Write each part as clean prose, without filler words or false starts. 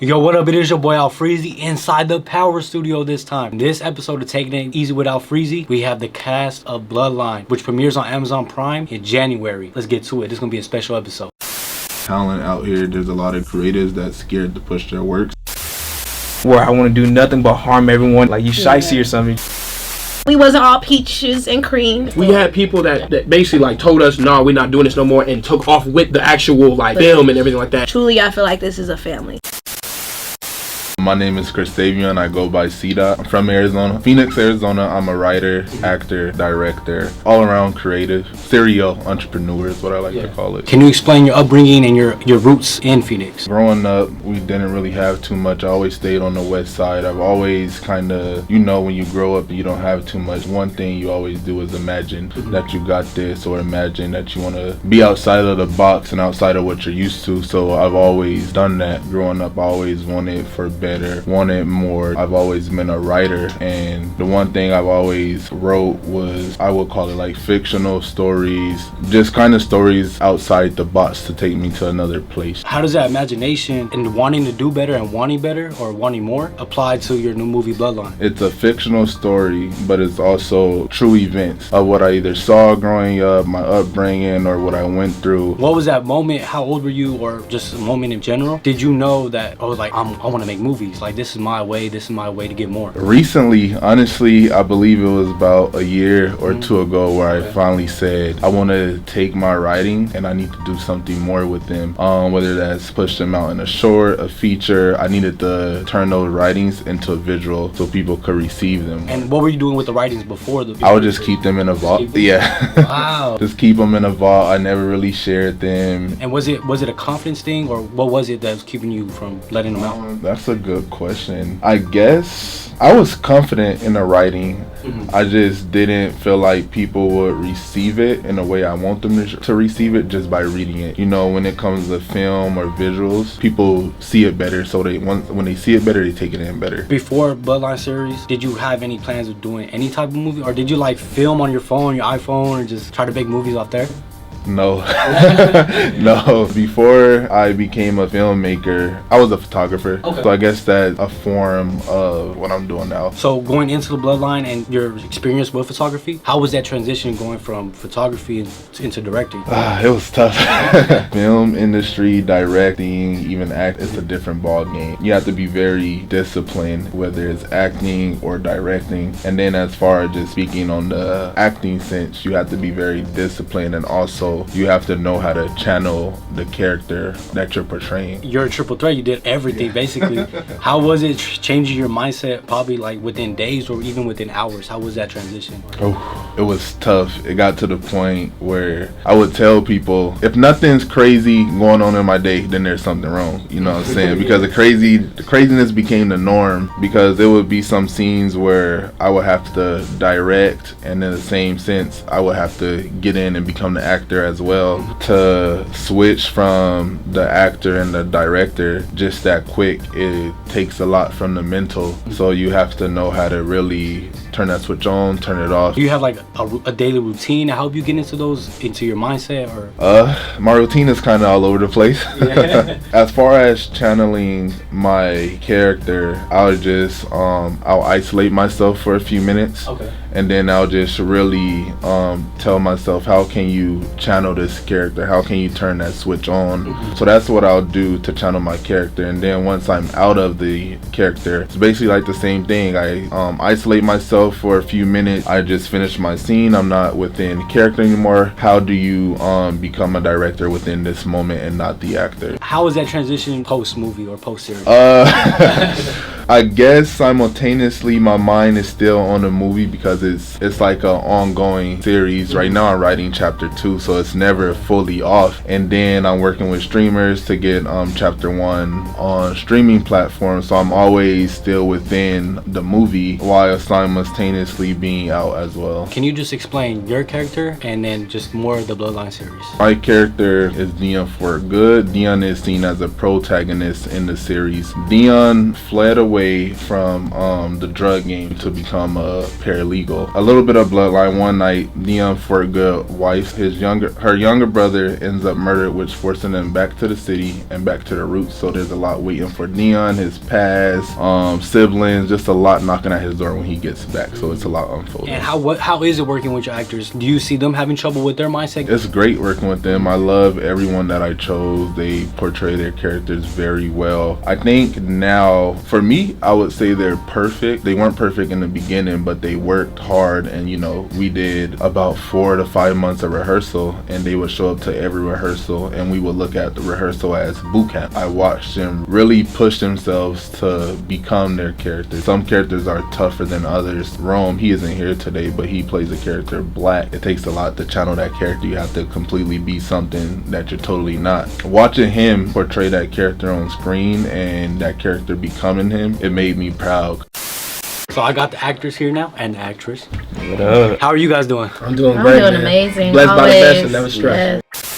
Yo, what up? It is your boy Alfreezzyy inside the Power Studio this time. In this episode of Taking It Easy with Alfreezzyy, we have the cast of Bloodline, which premieres on Amazon Prime in January. Let's get to it. This is going to be a special episode. Talent out here, there's a lot of creatives that's scared to push their works. Where I want to do nothing but harm everyone, like you shicey or something. We wasn't all peaches and cream. We had people that basically like told us, no, we're not doing this no more, and took off with the actual like film and everything like that. Truly, I feel like this is a family. My name is Alfreezzyy. I go by C-Dot. I'm from Arizona, Phoenix, Arizona. I'm a writer, actor, director, all-around creative, serial entrepreneur is what I like to call it. Can you explain your upbringing and your roots in Phoenix? Growing up, we didn't really have too much. I always stayed on the west side. I've always kind of, when you grow up and you don't have too much, one thing you always do is imagine that you got this, or imagine that you want to be outside of the box and outside of what you're used to. So I've always done that. Growing up, I always wanted for better, wanted more. I've always been a writer, and the one thing I've always wrote was, I would call it like fictional stories, just kind of stories outside the box to take me to another place. How does that imagination and wanting to do better and wanting better or wanting more apply to your new movie Bloodline? It's a fictional story, but it's also true events of what I either saw growing up, my upbringing, or what I went through. What was that moment? How old were you, or just a moment in general? Did you know that I was like, I want to make movies? Like, this is my way to get more? Recently, honestly, I believe it was about a year or two ago where I finally said I want to take my writing and I need to do something more with them. Whether that's push them out in a short, a feature. I needed to turn those writings into a visual so people could receive them. And what were you doing with the writings before the? I would just keep them in a vault. Yeah. Wow. Just keep them in a vault. I never really shared them. And was it a confidence thing, or what was it that was keeping you from letting them out? That's a good question. I guess I was confident in the writing. I just didn't feel like people would receive it in the way I want them to receive it just by reading it. When it comes to film or visuals, people see it better, so when they see it better, they take it in better. Before Bloodline series, did you have any plans of doing any type of movie, or did you like film on your phone, your iPhone, or just try to make movies off there? No. No. Before I became a filmmaker, I was a photographer. Okay. So I guess that's a form of what I'm doing now. So going into the Bloodline and your experience with photography, how was that transition going from photography into directing? It was tough. Film industry, directing, even act, it's a different ball game. You have to be very disciplined, whether it's acting or directing. And then as far as just speaking on the acting sense, you have to be very disciplined, and also you have to know how to channel the character that you're portraying. You're a triple threat. You did everything, basically. How was it changing your mindset, probably like within days or even within hours? How was that transition? Oh, it was tough. It got to the point where I would tell people, if nothing's crazy going on in my day, then there's something wrong. You know what I'm saying? Because the craziness became the norm, because there would be some scenes where I would have to direct, and in the same sense, I would have to get in and become the actor as well. To switch from the actor and the director just that quick, it takes a lot from the mental. So you have to know how to really turn that switch on, turn it off. Do you have like a daily routine to help you get into your mindset, or? My routine is kind of all over the place. Yeah. As far as channeling my character, I'll isolate myself for a few minutes. Okay. And then I'll just really tell myself, how can you channel this character? How can you turn that switch on? So that's what I'll do to channel my character. And then once I'm out of the character, it's basically like the same thing. I isolate myself for a few minutes. I just finish my scene. I'm not within character anymore. How do you become a director within this moment and not the actor? How is that transition post movie or post series? I guess simultaneously my mind is still on the movie, because it's like an ongoing series. Right now I'm writing chapter 2, so it's never fully off. And then I'm working with streamers to get chapter 1 on streaming platforms, so I'm always still within the movie while simultaneously being out as well. Can you just explain your character and then just more of the Bloodline series? My character is Dion for good. Dion is seen as a protagonist in the series. Dion fled away away from the drug game to become a paralegal. A little bit of Bloodline. One night, Neon Fortgood wife, her younger brother ends up murdered, which forcing them back to the city and back to their roots. So there's a lot waiting for Neon, his past, siblings, just a lot knocking at his door when he gets back. So it's a lot unfolding. And how is it working with your actors? Do you see them having trouble with their mindset? It's great working with them. I love everyone that I chose. They portray their characters very well. I think now, for me, I would say they're perfect. They weren't perfect in the beginning, but they worked hard, and we did about 4 to 5 months of rehearsal, and they would show up to every rehearsal, and we would look at the rehearsal as boot camp. I watched them really push themselves to become their characters. Some characters are tougher than others. Rome, he isn't here today, but he plays a character Black. It takes a lot to channel that character. You have to completely be something that you're totally not. Watching him portray that character on screen and that character becoming him, it made me proud. So I got the actors here now and the actress. What up? How are you guys doing? I'm doing I'm great. doing man. amazing. Blessed by the best Always. and never stressed. Yes.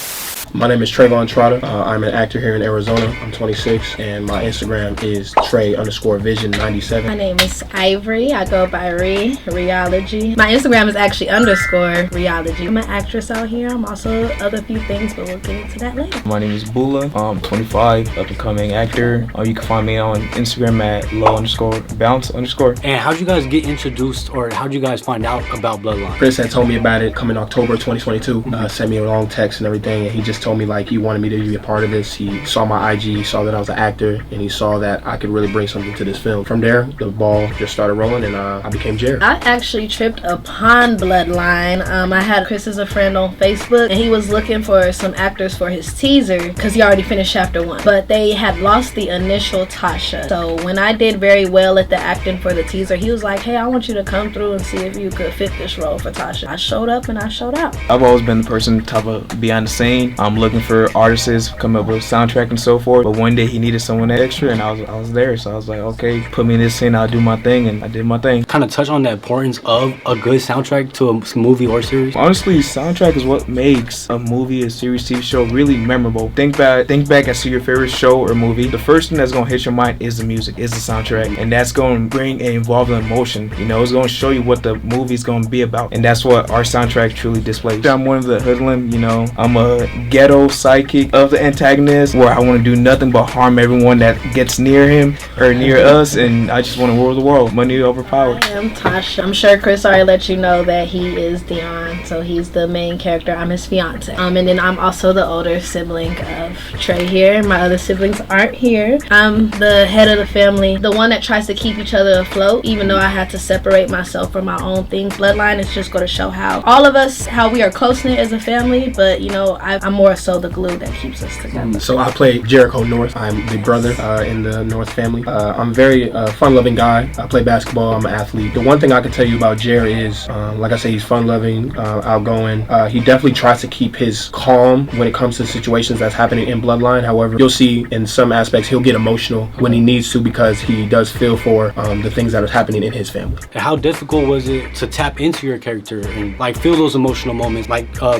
My name is Trayvon Trotter. I'm an actor here in Arizona. I'm 26, and my Instagram is Trey_Vision97. My name is Ivory. I go by Rheology. My Instagram is actually _Rheology. I'm an actress out here. I'm also other few things, but we'll get into that later. My name is Bula. I'm 25, up and coming actor. You can find me on Instagram at low_bounce_. And how'd you guys get introduced, or how'd you guys find out about Bloodline? Chris had told me about it coming October 2022. Sent me a long text and everything, and he just told me like he wanted me to be a part of this. He saw my IG, saw that I was an actor, and he saw that I could really bring something to this film. From there, the ball just started rolling, and I became Jared. I actually tripped upon Bloodline. I had Chris as a friend on Facebook, and he was looking for some actors for his teaser because he already finished chapter 1, but they had lost the initial Tasha. So when I did very well at the acting for the teaser, he was like, hey, I want you to come through and see if you could fit this role for Tasha. I showed up and I showed out. I've always been the person type of behind the scene. I'm looking for artists, come up with soundtrack and so forth. But one day he needed someone extra, and I was there. So I was like, okay, put me in this scene, I'll do my thing, and I did my thing. Kind of touch on the importance of a good soundtrack to a movie or series. Honestly, soundtrack is what makes a movie, a series, TV show really memorable. Think back and see your favorite show or movie. The first thing that's gonna hit your mind is the music, is the soundtrack, and that's gonna bring and involve the emotion. It's gonna show you what the movie's gonna be about, and that's what our soundtrack truly displays. I'm one of the hoodlum. I'm a ghetto sidekick of the antagonist, where I want to do nothing but harm everyone that gets near him or near us, and I just want to rule the world. Money over power. I am Tasha. I'm sure Chris already let you know that he is Dion, so he's the main character. I'm his fiance. And then I'm also the older sibling of Trey here. My other siblings aren't here. I'm the head of the family, the one that tries to keep each other afloat, even though I had to separate myself from my own things. Bloodline is just going to show how all of us, how we are close-knit as a family, but I'm more so the glue that keeps us together. So I play Jericho North. I'm the brother in the North family. I'm a very fun-loving guy. I play basketball. I'm an athlete. The one thing I can tell you about Jared is, like I say, he's fun-loving, outgoing. He definitely tries to keep his calm when it comes to situations that's happening in Bloodline. However, you'll see in some aspects he'll get emotional when he needs to, because he does feel for the things that are happening in his family. How difficult was it to tap into your character and feel those emotional moments,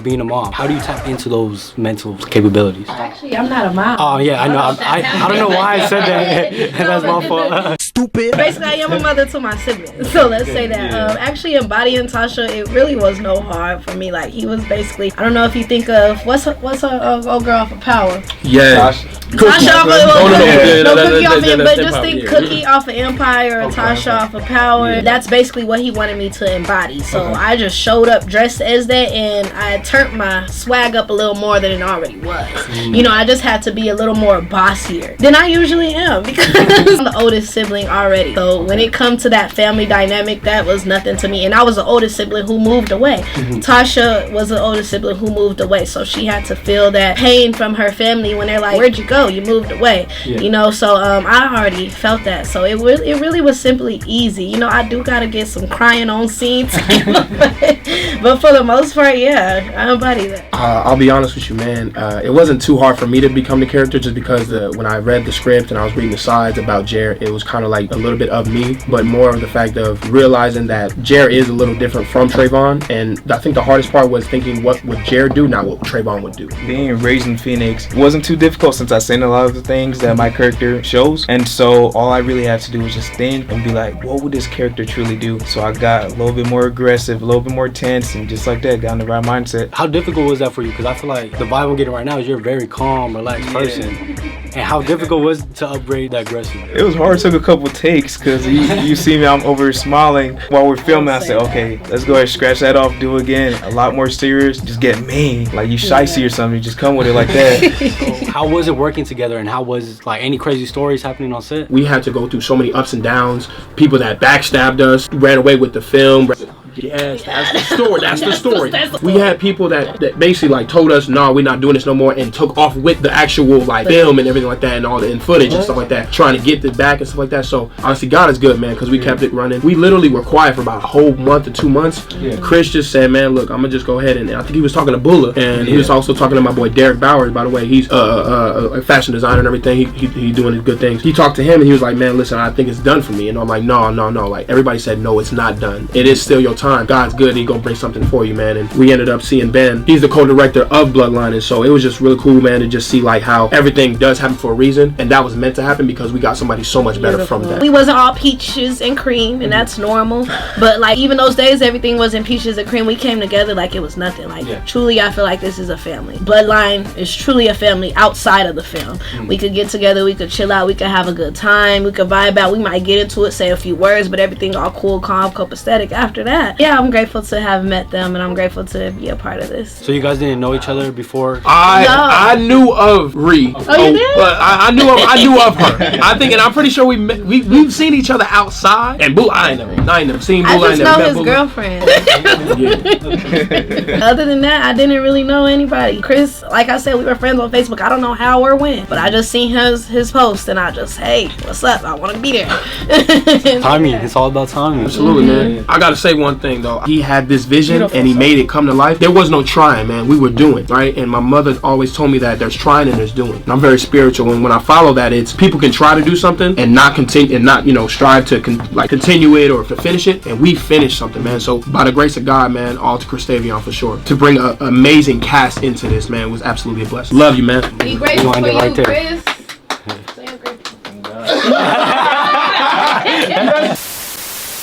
being a mom? How do you tap into those mental capabilities? Actually, I'm not a mom. Oh yeah, I know. I don't know why I said that. That's my fault. Stupid. Basically, I am a mother to my siblings, so let's say that. Actually, embodying Tasha, it really was no hard for me. He was basically, I don't know if you think of what's her old girl off of Power. Yeah. Tasha off of Cookie off of, but just Empire, think yeah. Cookie off of Empire or Tasha off of Power. Yeah. That's basically what he wanted me to embody. So I just showed up dressed as that, and I turned my swag up a little more than it already was. I just had to be a little more bossier than I usually am, because I'm the oldest sibling already. So when it comes to that family dynamic, that was nothing to me. And I was the oldest sibling who moved away. Tasha was the oldest sibling who moved away, so she had to feel that pain from her family when they're like, where'd you go? You moved away. So I already felt that. So it really was simply easy. I do gotta get some crying on scenes, but for the most part, yeah, I embody that. I'll be honest with you, man. It wasn't too hard for me to become the character, just because when I read the script and I was reading the sides about Jared, it was kind of like like a little bit of me, but more of the fact of realizing that Jer is a little different from Trayvon. And I think the hardest part was thinking what would Jer do, not what Trayvon would do. Being raised in Phoenix wasn't too difficult since I've seen a lot of the things that my character shows. And so all I really had to do was just think and be like, what would this character truly do? So I got a little bit more aggressive, a little bit more tense, and just like that, got in the right mindset. How difficult was that for you? Because I feel like the vibe I'm getting right now is you're a very calm, relaxed person. And how difficult was it to upgrade that aggressiveness? It was hard. It took a couple takes because you see me, I'm over smiling while we're filming. I said, okay, let's go ahead and scratch that off, do it again. A lot more serious, just get mean. Like you shicey or something, you just come with it like that. How was it working together, and how was like any crazy stories happening on set? We had to go through so many ups and downs, people that backstabbed us, ran away with the film. Yes, that's the story. That's the story. We had people that basically like told us, no, we're not doing this no more, and took off with the actual like film and everything like that, and all the footage and stuff like that, trying to get it back and stuff like that. So honestly, God is good, man, because we kept it running. We literally were quiet for about a whole month to 2 months. Chris just said, man, look, I'm gonna just go ahead and I think he was talking to Bulla, and he was also talking to my boy Derek Bowers. By the way, he's a fashion designer and everything. He doing his good things. He talked to him and he was like, man, listen, I think it's done for me. And I'm like, no. Like everybody said, no, it's not done. It is still your time. God's good. He gonna bring something for you, man. And we ended up seeing Ben. He's the co-director of Bloodline, and so it was just really cool, man, to just see like how everything does happen for a reason, and that was meant to happen because we got somebody so much better from that. We wasn't all peaches and cream, and that's normal. But like even those days, everything wasn't peaches and cream. We came together like it was nothing. Like truly, I feel like this is a family. Bloodline is truly a family outside of the film. We could get together, we could chill out, we could have a good time, we could vibe out. We might get into it, say a few words, but everything all cool, calm, copacetic after that. Yeah, I'm grateful to have met them, and I'm grateful to be a part of this. So you guys didn't know each other before? I knew of Ree. Oh, you did? But I knew of her. I think, and I'm pretty sure we've seen each other outside. And Bulla, I ain't never seen Bulla. I just know his girlfriend. Other than that, I didn't really know anybody. Chris, like I said, we were friends on Facebook. I don't know how or when, but I just seen his post, and I just, hey, what's up? I want to be there. Timing. It's all about timing. Absolutely, man. I gotta say one thing though. He had this vision and he made it come to life. There was no trying, man. We were doing, right? And my mother always told me that there's trying and there's doing. And I'm very spiritual, and when I follow that, it's people can try to do something and not continue and not, strive to continue it or to finish it, and we finished something, man. So by the grace of God, man, all to Christavion for sure. To bring an amazing cast into this, man, was absolutely a blessing. Love you, man. Be grateful for you, right Chris.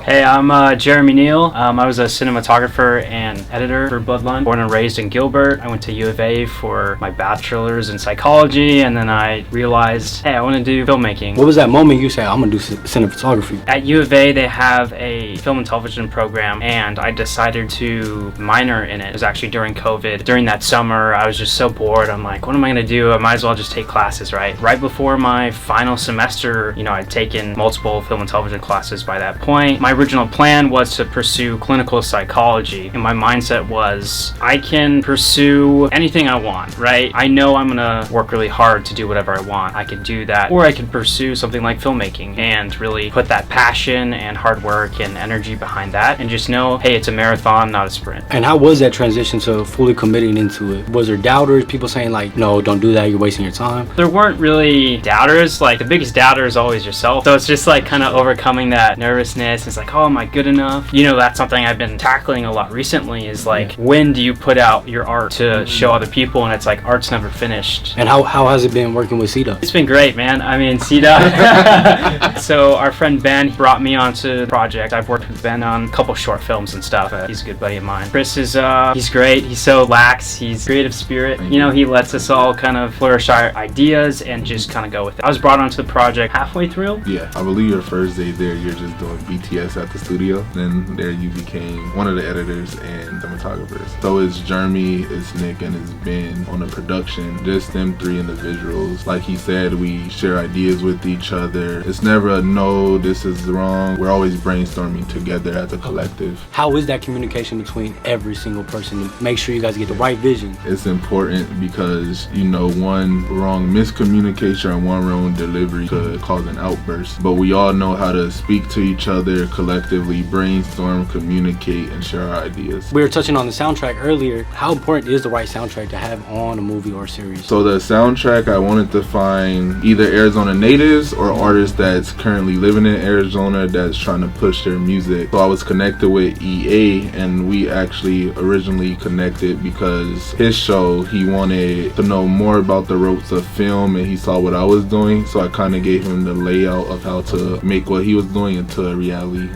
Hey, I'm Jeremy Neal. I was a cinematographer and editor for Bloodline. Born and raised in Gilbert. I went to U of A for my bachelor's in psychology, and then I realized, hey, I want to do filmmaking. What was that moment you said, I'm going to do cinematography? At U of A, they have a film and television program, and I decided to minor in it. It was actually during COVID. During that summer, I was just so bored. I'm like, what am I going to do? I might as well just take classes, right? Right before my final semester, I'd taken multiple film and television classes by that point. My original plan was to pursue clinical psychology, and my mindset was I can pursue anything I want, right? I know I'm gonna work really hard to do whatever I want. I could do that, or I could pursue something like filmmaking and really put that passion and hard work and energy behind that, and just know, hey, it's a marathon, not a sprint. And how was that transition to fully committing into it? Was there doubters, people saying like, no, don't do that, you're wasting your time? There weren't really doubters. Like the biggest doubter is always yourself, so it's just like kind of overcoming that nervousness. It's like, oh, am I good enough? That's something I've been tackling a lot recently, is like, when do you put out your art to show other people? And it's like, art's never finished. And how has it been working with Sita? It's been great, man. I mean, Sita. So our friend Ben brought me onto the project. I've worked with Ben on a couple short films and stuff. He's a good buddy of mine. Chris is he's great. He's so lax. He's creative spirit. He lets us all kind of flourish our ideas and just kind of go with it. I was brought onto the project halfway through. Yeah, I believe your first day there, you're just doing BTS at the studio. Then there you became one of the editors and cinematographers. So it's Jeremy, it's Nick, and it's Ben on the production. Just them three individuals. Like he said, we share ideas with each other. It's never a no, this is wrong. We're always brainstorming together as a collective. How is that communication between every single person to make sure you guys get the right vision? It's important because, one wrong miscommunication or one wrong delivery could cause an outburst. But we all know how to speak to each other, collectively brainstorm, communicate, and share our ideas. We were touching on the soundtrack earlier. How important is the right soundtrack to have on a movie or series? So the soundtrack, I wanted to find either Arizona natives or artists that's currently living in Arizona that's trying to push their music. So I was connected with EA, and we actually originally connected because his show, he wanted to know more about the ropes of film, and he saw what I was doing. So I kind of gave him the layout of how to make what he was doing into a reality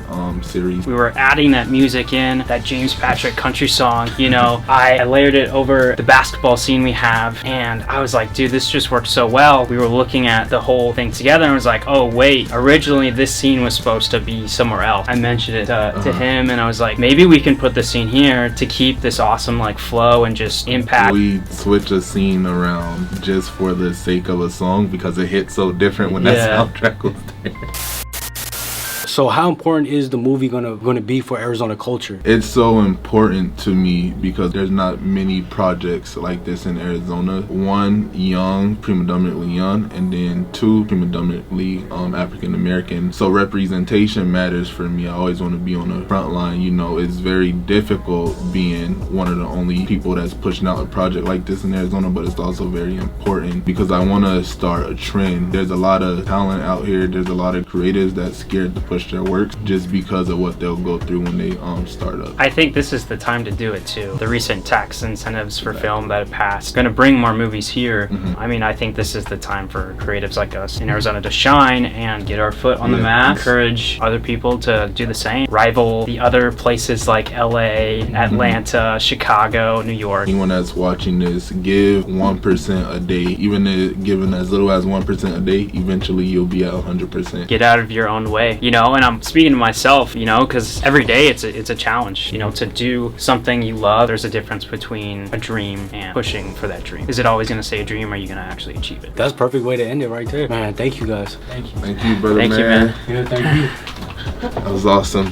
series. We were adding that music in, that James Patrick country song, you know. I layered it over the basketball scene we have, and I was like, dude, this just worked so well. We were looking at the whole thing together and was like, oh wait, originally this scene was supposed to be somewhere else. I mentioned it to him, and I was like, maybe we can put this scene here to keep this awesome like flow and just impact. We switch a scene around just for the sake of a song because it hit so different when that soundtrack was there. So how important is the movie gonna be for Arizona culture? It's so important to me because there's not many projects like this in Arizona. One, young, predominantly young, and then two, predominantly African American. So representation matters for me. I always want to be on the front line. You know, it's very difficult being one of the only people that's pushing out a project like this in Arizona, but it's also very important because I want to start a trend. There's a lot of talent out here. There's a lot of creatives that's scared to push their work just because of what they'll go through when they start up. I think this is the time to do it too. The recent tax incentives for film that have passed going to bring more movies here. I mean, I think this is the time for creatives like us in Arizona to shine and get our foot on the map, encourage other people to do the same, rival the other places like LA, Atlanta, Chicago, New York. Anyone that's watching this, give 1% a day. Even giving as little as 1% a day, eventually you'll be at 100%. Get out of your own way, you know. And I'm speaking to myself, you know, because every day it's a challenge, you know, to do something you love. There's a difference between a dream and pushing for that dream. Is it always going to stay a dream, or are you going to actually achieve it? That's a perfect way to end it right there. Man, thank you guys. Thank you, brother. Thank you, man. Yeah, thank you. That was awesome.